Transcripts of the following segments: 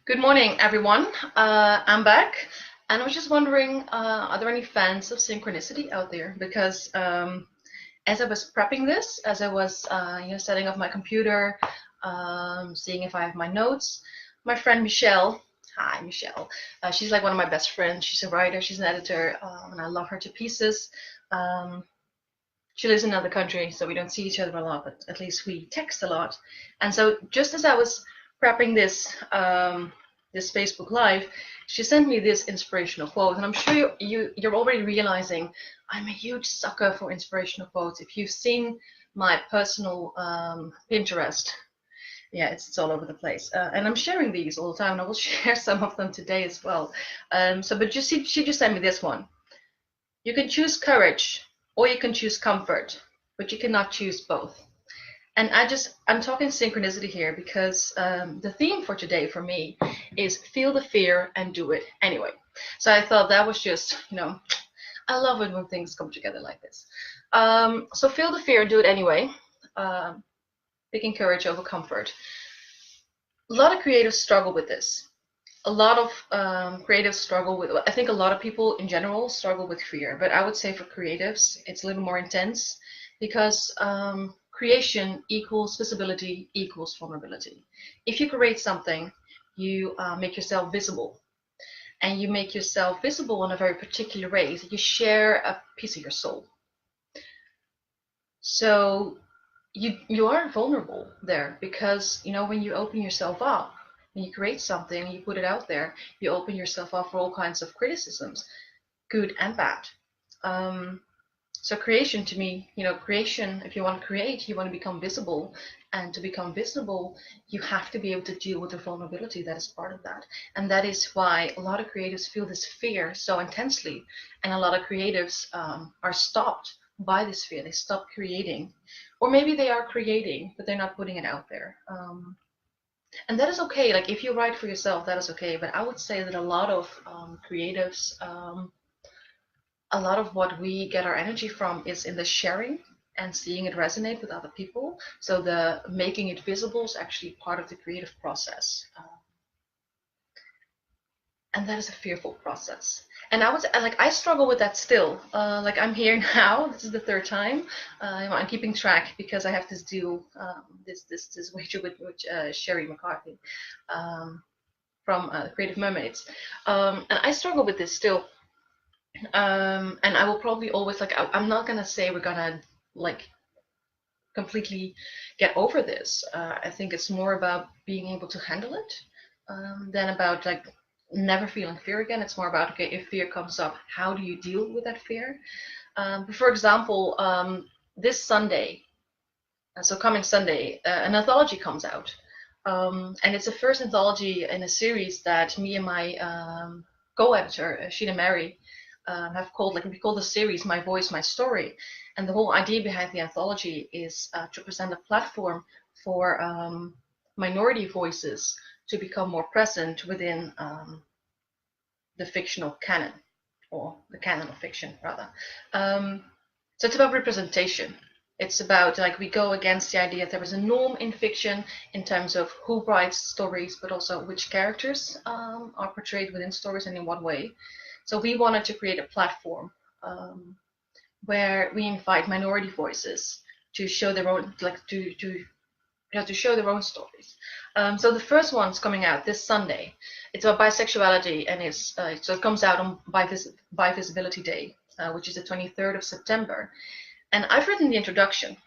Good morning, everyone. I'm back, and I was just wondering, are there any fans of synchronicity out there? Because as I was prepping this, as I was, setting up my computer, seeing if I have my notes, my friend Michelle, hi Michelle, she's like one of my best friends. She's a writer, she's an editor, and I love her to pieces. Um, she lives in another country, so we don't see each other a lot, but at least we text a lot. And so just as I was prepping this Facebook Live, she sent me this inspirational quote, and I'm sure you're already realizing I'm a huge sucker for inspirational quotes. If you've seen my personal Pinterest, yeah, it's all over the place, and I'm sharing these all the time, and I will share some of them today as well. But she just sent me this one. You can choose courage or you can choose comfort, but you cannot choose both. And I'm talking synchronicity here because the theme for today for me is feel the fear and do it anyway. So I thought that was just, I love it when things come together like this. So feel the fear and do it anyway. Um, Picking courage over comfort. A lot of creatives struggle with this. A lot of creatives struggle with, I think a lot of people in general struggle with fear, but I would say for creatives, it's a little more intense because creation equals visibility equals vulnerability. If you create something, you make yourself visible, and you make yourself visible in a very particular way. So you share a piece of your soul. So you are vulnerable there because when you open yourself up, when you create something and you put it out there, you open yourself up for all kinds of criticisms, good and bad. um, so creation, to me, creation, if you want to create, you want to become visible, and to become visible you have to be able to deal with the vulnerability that is part of that. And that is why a lot of creatives feel this fear so intensely, and a lot of creatives are stopped by this fear. They stop creating, or maybe they are creating but they're not putting it out there. And that is okay. Like, if you write for yourself, that is okay, but I would say that a lot of creatives, a lot of what we get our energy from is in the sharing and seeing it resonate with other people. So the making it visible is actually part of the creative process. And that is a fearful process. And I was like, I struggle with that still. Like, I'm here now. This is the third time. I'm keeping track because I have this deal, this wager with Sherry McCarthy from Creative Mermaids, and I struggle with this still. And I will probably always, like, I'm not gonna say we're gonna like completely get over this. I think it's more about being able to handle it, than about like never feeling fear again. It's more about, okay, if fear comes up, how do you deal with that fear? But for example, this Sunday, so coming Sunday, an anthology comes out, and it's the first anthology in a series that me and my co-editor, Sheena Mary, have called, like, we call the series My Voice, My Story. And the whole idea behind the anthology is to present a platform for minority voices to become more present within the fictional canon, or the canon of fiction, rather. So it's about representation. It's about, like, we go against the idea that there is a norm in fiction in terms of who writes stories, but also which characters are portrayed within stories and in what way. So we wanted to create a platform where we invite minority voices to show their own, like, to show their own stories. So the first one's coming out this Sunday. It's about bisexuality, and so it comes out on Bi Visibility Day, which is the 23rd of September. And I've written the introduction.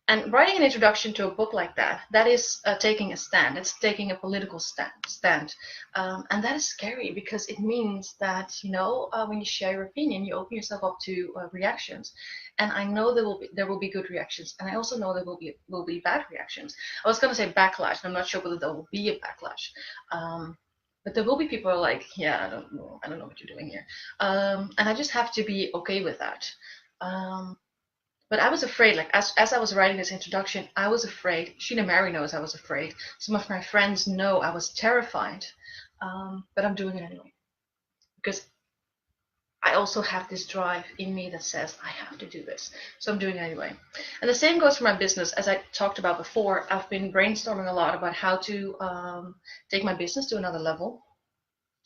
And writing an introduction to a book like that, that is taking a stand. It's taking a political stand. And that is scary because it means that, when you share your opinion, you open yourself up to reactions. And I know there will be good reactions, and I also know there will be bad reactions. I was going to say backlash, and I'm not sure whether there will be a backlash. But there will be people who are like, yeah, I don't know what you're doing here. And I just have to be okay with that. But I was afraid, like, as I was writing this introduction, I was afraid. Sheena Mary knows I was afraid. Some of my friends know I was terrified. But I'm doing it anyway. Because I also have this drive in me that says I have to do this. So I'm doing it anyway. And the same goes for my business. As I talked about before, I've been brainstorming a lot about how to take my business to another level.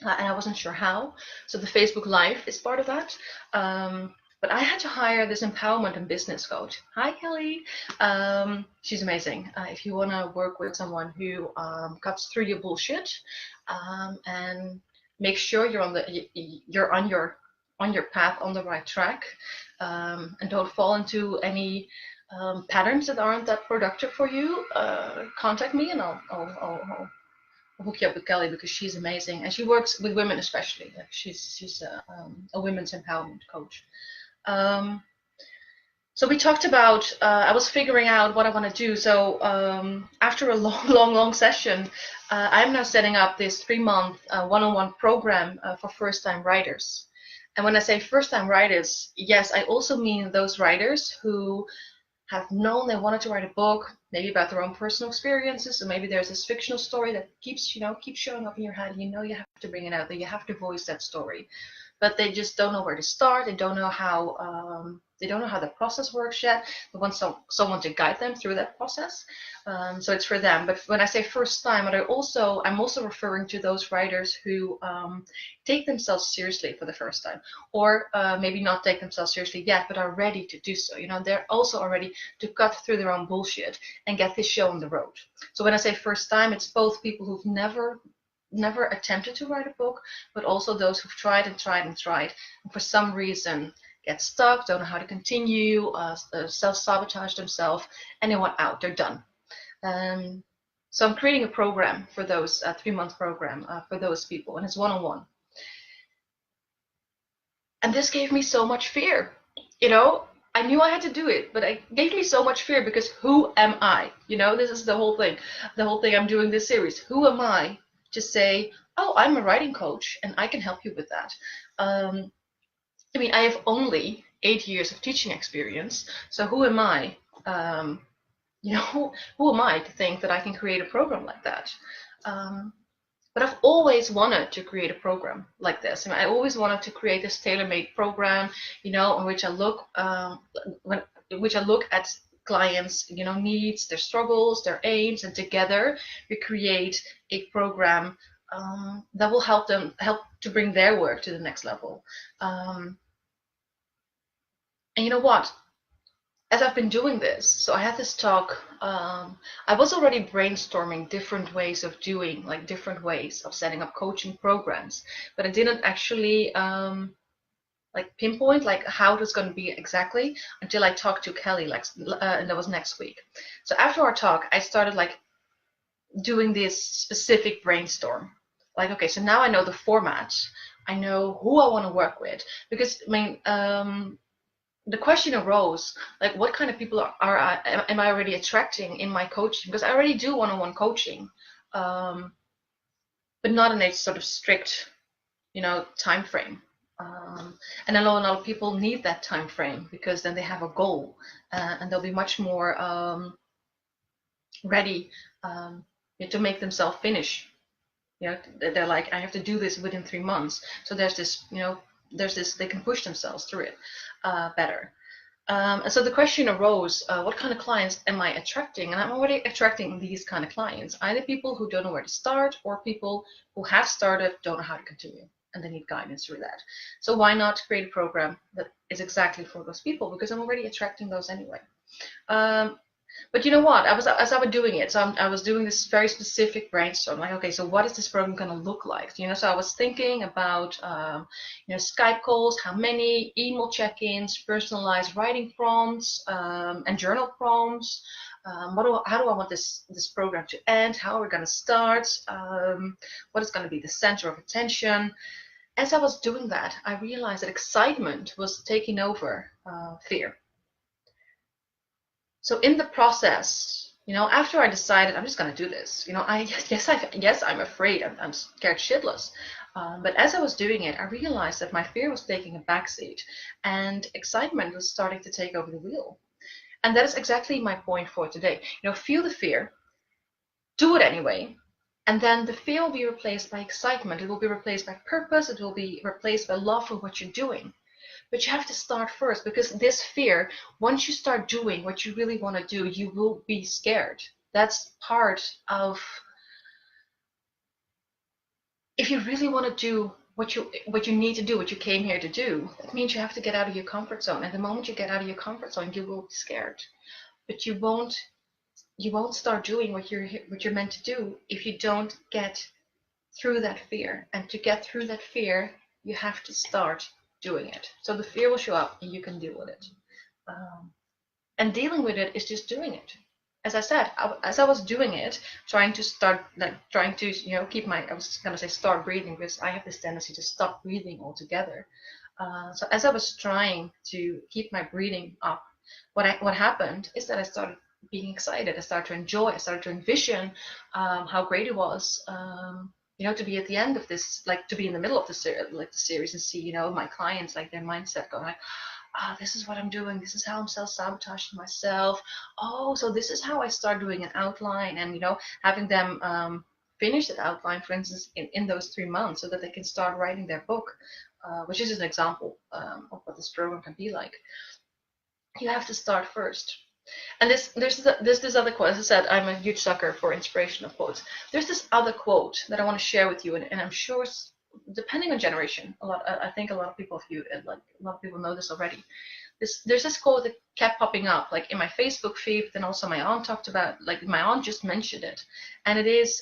And I wasn't sure how. So the Facebook Live is part of that. But I had to hire this empowerment and business coach. Hi, Kelly. She's amazing. If you want to work with someone who cuts through your bullshit and make sure you're on your path, on the right track, and don't fall into any patterns that aren't that productive for you, contact me and I'll hook you up with Kelly because she's amazing and she works with women especially. Like she's a women's empowerment coach. So we talked about, I was figuring out what I want to do. So after a long session, I'm now setting up this 3-month one-on-one program for first-time writers. And when I say first-time writers, yes, I also mean those writers who have known they wanted to write a book, maybe about their own personal experiences, or maybe there's this fictional story that keeps showing up in your head. You have to bring it out, that you have to voice that story, but they just don't know where to start. They don't know how the process works yet. They want someone to guide them through that process. So it's for them. But when I say first time, I'm also referring to those writers who take themselves seriously for the first time, or maybe not take themselves seriously yet, but are ready to do so. They're also ready to cut through their own bullshit and get this show on the road. So when I say first time, it's both people who've never attempted to write a book, but also those who've tried and for some reason get stuck, don't know how to continue, self-sabotage themselves, and they want out, they're done. So I'm creating a program for those, a 3-month program for those people, and it's one-on-one. And this gave me so much fear. I knew I had to do it, but it gave me so much fear because who am I? This is the whole thing. The whole thing I'm doing this series. Who am I to say, oh, I'm a writing coach and I can help you with that? I have only 8 years of teaching experience, so who am I? Who am I to think that I can create a program like that? But I've always wanted to create a program like this. I always wanted to create this tailor-made program, in which I look at clients, needs, their struggles, their aims, and together we create a program that will help to bring their work to the next level. And you know what? As I've been doing this, so I had this talk, I was already brainstorming different ways of doing, like different ways of setting up coaching programs, but I didn't actually pinpoint how it was going to be exactly until I talked to Kelly, and that was next week. So after our talk, I started doing this specific brainstorm. Okay, so now I know the format, I know who I want to work with, because the question arose, what kind of people am I already attracting in my coaching? Because I already do one-on-one coaching, but not in a sort of strict, time frame. And I know a lot of people need that time frame because then they have a goal and they'll be much more ready to make themselves finish. They're like, I have to do this within 3 months. So there's this, they can push themselves through it better. And so the question arose, what kind of clients am I attracting? And I'm already attracting these kind of clients, either people who don't know where to start or people who have started, don't know how to continue, and they need guidance through that. So why not create a program that is exactly for those people? Because I'm already attracting those anyway. But you know what? As I was doing it, so I was doing this very specific brainstorm. Okay, so what is this program going to look like? So I was thinking about, Skype calls, how many, email check-ins, personalized writing prompts, and journal prompts. How do I want this program to end? How are we going to start? What is going to be the center of attention? As I was doing that, I realized that excitement was taking over fear. So in the process, after I decided I'm just going to do this, I'm afraid, I'm scared shitless. But as I was doing it, I realized that my fear was taking a backseat and excitement was starting to take over the wheel. And that is exactly my point for today. Feel the fear, do it anyway, And then the fear will be replaced by excitement. It will be replaced by purpose. It will be replaced by love for what you're doing. But you have to start first, because this fear, once you start doing what you really want to do, you will be scared. That's part of, if you really want to do what you need to do, what you came here to do, that means you have to get out of your comfort zone. And the moment you get out of your comfort zone, you will be scared. But you won't start doing what you're meant to do if you don't get through that fear. And to get through that fear, you have to start doing it. So the fear will show up and you can deal with it. And dealing with it is just doing it. As I said, as I was doing it, trying to keep my, I was gonna say start breathing, because I have this tendency to stop breathing altogether. So as I was trying to keep my breathing up, what happened is that I started being excited. I started to enjoy. I started to envision how great it was, to be at the end of this, like to be in the middle of the series and see, my clients, like their mindset going like, this is what I'm doing. This is how I'm self-sabotaging myself. Oh, so this is how I start doing an outline, and having them finish that outline, for instance, in those 3 months, so that they can start writing their book, which is an example of what this program can be like. You have to start first. And there's this other quote. As I said, I'm a huge sucker for inspirational quotes. There's this other quote that I want to share with you, and I'm sure, depending on generation, I think a lot of people know this already. There's this quote that kept popping up, like in my Facebook feed, and also my aunt talked about, like my aunt just mentioned it, and it is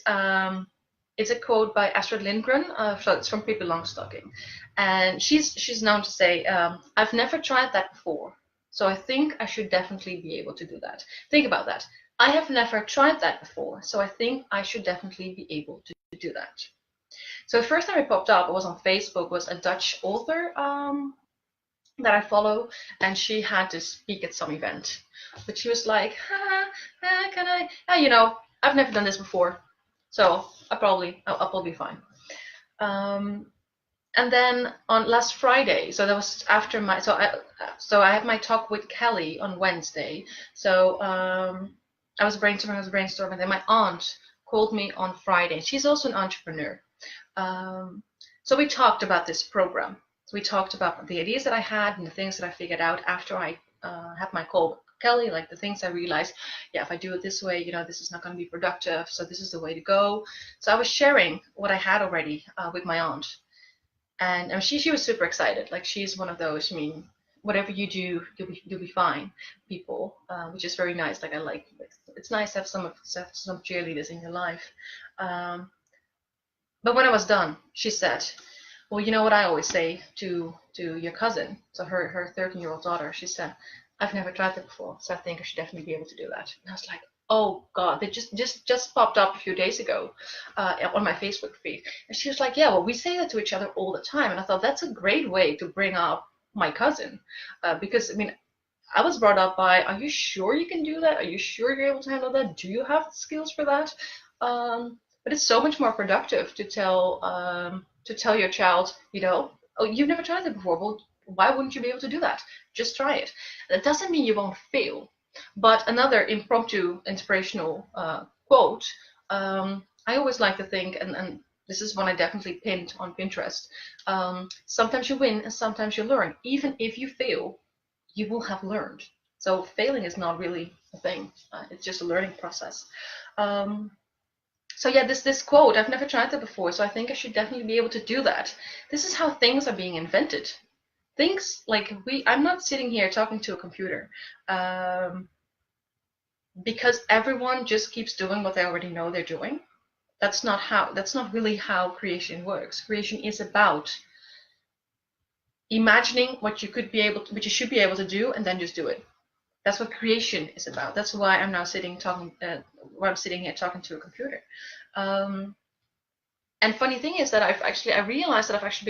it's a quote by Astrid Lindgren. So it's from Pippi Longstocking, and she's known to say, "I've never tried that before, so I think I should definitely be able to do that." Think about that. I have never tried that before, so I think I should definitely be able to do that. So the first time it popped up, it was on Facebook, was a Dutch author that I follow, and she had to speak at some event. But she was like, can I, I've never done this before, so I'll probably be fine. And then on last Friday, so that was after I had my talk with Kelly on Wednesday. So I was brainstorming, and then my aunt called me on Friday. She's also an entrepreneur. So we talked about this program. So we talked about the ideas that I had and the things that I figured out after I had my call with Kelly, like the things I realized, if I do it this way, this is not going to be productive, so this is the way to go. So I was sharing what I had already with my aunt. And she was super excited. Like, she's one of those, whatever you do, you'll be fine people, which is very nice. Like, it's nice to have some cheerleaders in your life. But when I was done, she said, "Well, you know what I always say to your cousin," so her 13-year-old daughter. She said, "I've never tried that before, so I think I should definitely be able to do that." And I was like, oh God, they just popped up a few days ago on my Facebook feed. And she was like, "Yeah, well, we say that to each other all the time." And I thought, that's a great way to bring up my cousin, because I was brought up by, "Are you sure you can do that? Are you sure you're able to handle that? Do you have the skills for that?" But it's so much more productive to tell your child, "Oh, you've never tried that before. Well, why wouldn't you be able to do that? Just try it." That doesn't mean you won't fail. But another impromptu inspirational quote, I always like to think, and this is one I definitely pinned on Pinterest, sometimes you win and sometimes you learn. Even if you fail, you will have learned. So failing is not really a thing. It's just a learning process. So yeah, this quote, I've never tried that before, so I think I should definitely be able to do that. This is how things are being invented. Things like I'm not sitting here talking to a computer because everyone just keeps doing what they already know they're doing. That's not really how creation works. Creation is about imagining what you should be able to do, and then just do it. That's what creation is about. That's why I'm now sitting here talking to a computer. And funny thing is that I realized that I've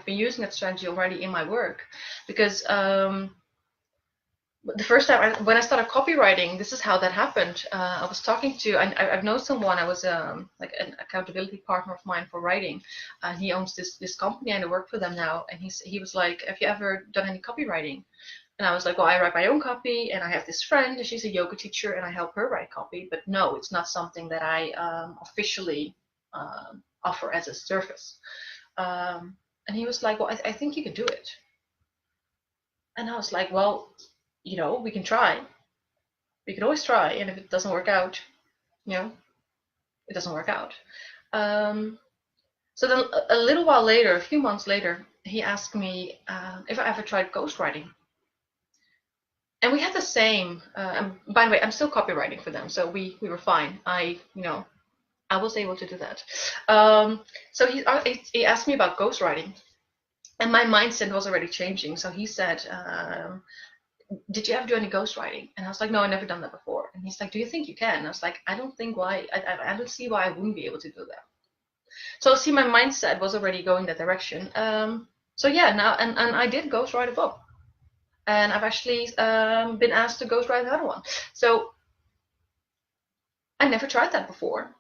been using that strategy already in my work, because the first time when I started copywriting, this is how that happened. I was talking to, I've known someone. I was like an accountability partner of mine for writing, and he owns this company, and I work for them now. And he was like, "Have you ever done any copywriting?" And I was like, well, I write my own copy, and I have this friend, and she's a yoga teacher, and I help her write copy. But no, it's not something that I officially offer as a service. And he was like, well, I think you can do it. And I was like, well, we can try. We can always try, and if it doesn't work out, it doesn't work out. So then a little while later, a few months later, he asked me if I ever tried ghostwriting. And we had the same, by the way, I'm still copywriting for them, so we were fine. I was able to do that. So he asked me about ghostwriting, and my mindset was already changing. So he said, did you ever do any ghostwriting? And I was like, no, I've never done that before. And he's like, do you think you can? And I was like, I don't see why I wouldn't be able to do that. So see, my mindset was already going that direction. So yeah, now, and I did ghostwrite a book. And I've actually been asked to ghostwrite another one. So I never tried that before.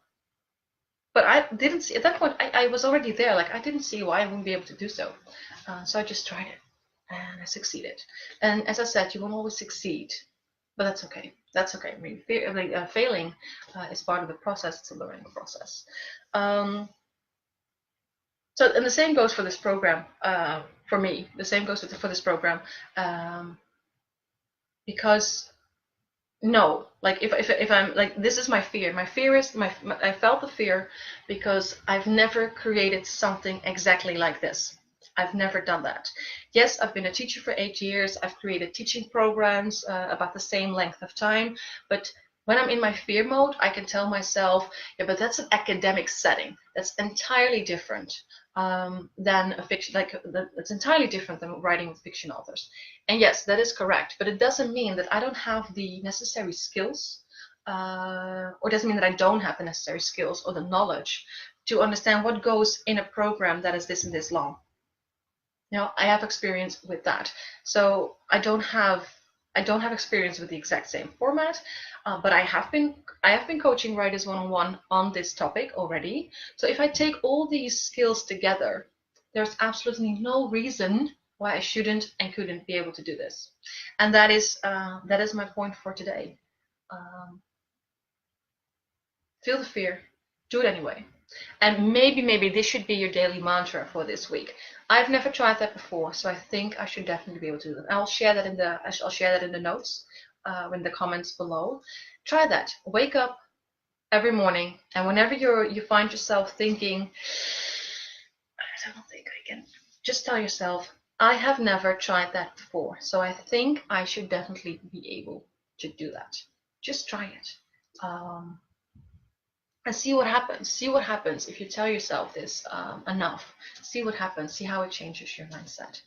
But I didn't see, at that point, I was already there. Like, I didn't see why I wouldn't be able to do so. So I just tried it. And I succeeded. And as I said, you won't always succeed. But that's okay. That's okay. I mean, failing is part of the process. It's a learning process. So, and the same goes for this program. For me, the same goes for this program. Because no, like if I'm like, this is my fear. My fear is I felt the fear because I've never created something exactly like this. I've never done that. Yes, I've been a teacher for 8 years. I've created teaching programs about the same length of time. But when I'm in my fear mode, I can tell myself, yeah, but that's an academic setting. That's entirely different than a fiction. That's entirely different than writing with fiction authors. And yes, that is correct. But it doesn't mean that I don't have the necessary skills, or doesn't mean that I don't have the necessary skills or the knowledge to understand what goes in a program that is this and this long. I have experience with that. So I don't have experience with the exact same format, but I have been coaching writers one-on-one on this topic already. So if I take all these skills together, there's absolutely no reason why I shouldn't and couldn't be able to do this. And that is my point for today. Feel the fear, do it anyway. And maybe this should be your daily mantra for this week. I've never tried that before, so I think I should definitely be able to do that. I'll share that in the notes, in the comments below. Try that. Wake up every morning, and whenever you find yourself thinking, I don't think I can, just tell yourself, I have never tried that before, so I think I should definitely be able to do that. Just try it. And see what happens. See what happens if you tell yourself this enough. See what happens. See how it changes your mindset.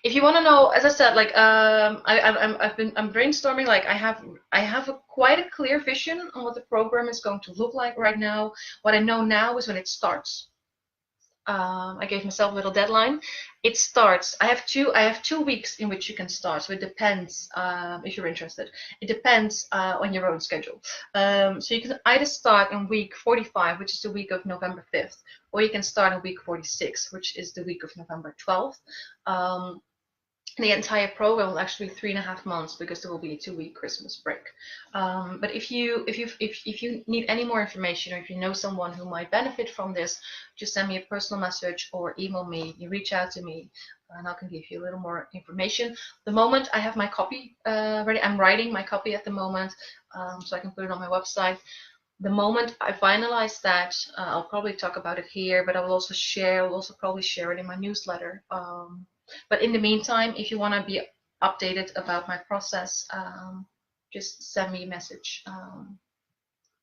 If you want to know, as I said, like I'm brainstorming. Like I have quite a clear vision on what the program is going to look like right now. What I know now is when it starts. I gave myself a little deadline. It starts. I have 2 weeks in which you can start. So it depends if you're interested. It depends on your own schedule. So you can either start in week 45, which is the week of November 5th, or you can start in week 46, which is the week of November 12th. The entire program will actually be 3.5 months because there will be a 2-week Christmas break. But if you need any more information, or if you know someone who might benefit from this, just send me a personal message or email me. You reach out to me, and I can give you a little more information. The moment I have my copy ready, I'm writing my copy at the moment, so I can put it on my website. The moment I finalize that, I'll probably talk about it here, but I will also probably share it in my newsletter. But in the meantime, if you want to be updated about my process, just send me a message,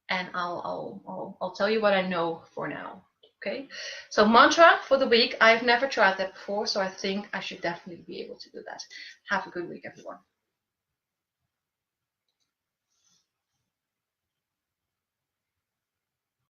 and I'll tell you what I know for now. Okay. So mantra for the week: I've never tried that before, so I think I should definitely be able to do that. Have a good week, everyone.